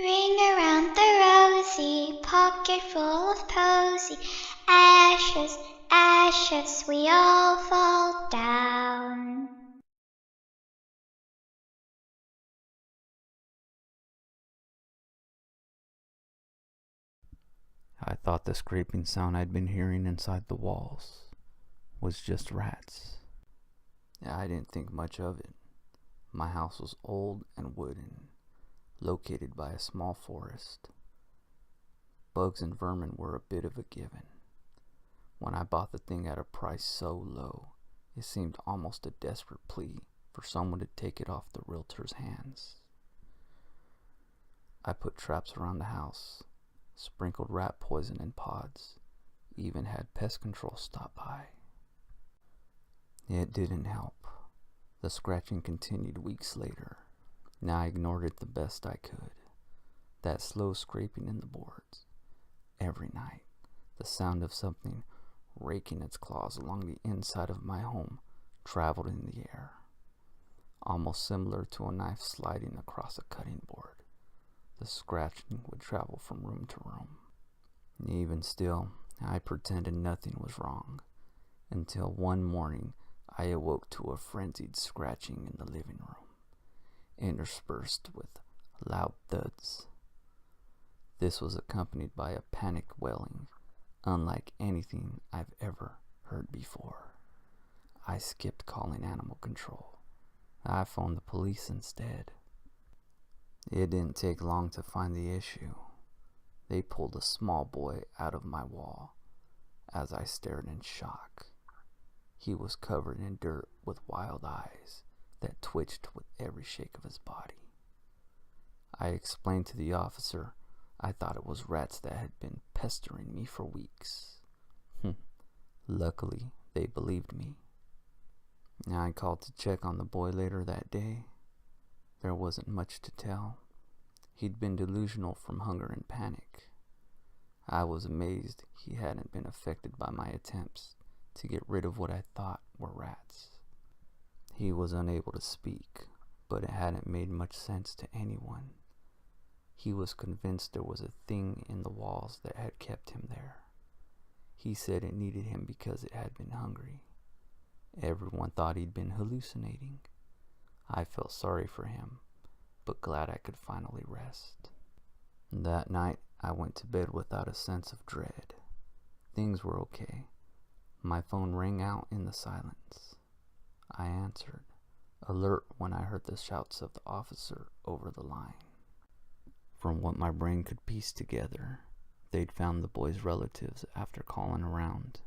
Ring around the rosy, pocket full of posy. Ashes, ashes, we all fall down. I thought the scraping sound I'd been hearing inside the walls was just rats. I didn't think much of it. My house was old and wooden, located by a small forest. Bugs and vermin were a bit of a given. When I bought the thing at a price so low, it seemed almost a desperate plea for someone to take it off the realtor's hands. I put traps around the house, sprinkled rat poison in pods, even had pest control stop by. It didn't help. The scratching continued weeks later. Now I ignored it the best I could. That slow scraping in the boards. Every night, the sound of something raking its claws along the inside of my home traveled in the air, almost similar to a knife sliding across a cutting board. The scratching would travel from room to room. Even still, I pretended nothing was wrong, until one morning I awoke to a frenzied scratching in the living room, interspersed with loud thuds. This was accompanied by a panicked wailing, unlike anything I've ever heard before. I skipped calling animal control. I phoned the police instead. It didn't take long to find the issue. They pulled a small boy out of my wall as I stared in shock. He was covered in dirt with wild eyes that twitched with every shake of his body. I explained to the officer I thought it was rats that had been pestering me for weeks. Luckily, they believed me. I called to check on the boy later that day. There wasn't much to tell. He'd been delusional from hunger and panic. I was amazed he hadn't been affected by my attempts to get rid of what I thought were rats. He was unable to speak, but it hadn't made much sense to anyone. He was convinced there was a thing in the walls that had kept him there. He said it needed him because it had been hungry. Everyone thought he'd been hallucinating. I felt sorry for him, but glad I could finally rest. That night, I went to bed without a sense of dread. Things were okay. My phone rang out in the silence. I answered, alert when I heard the shouts of the officer over the line. From what my brain could piece together, they'd found the boy's relatives after calling around.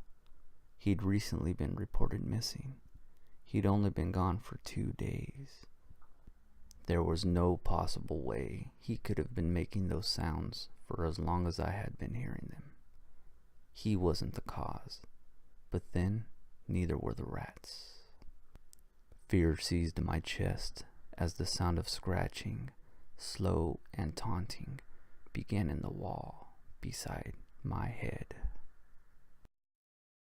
He'd recently been reported missing. He'd only been gone for 2 days. There was no possible way he could have been making those sounds for as long as I had been hearing them. He wasn't the cause, but then neither were the rats. Fear seized my chest as the sound of scratching, slow and taunting, began in the wall beside my head.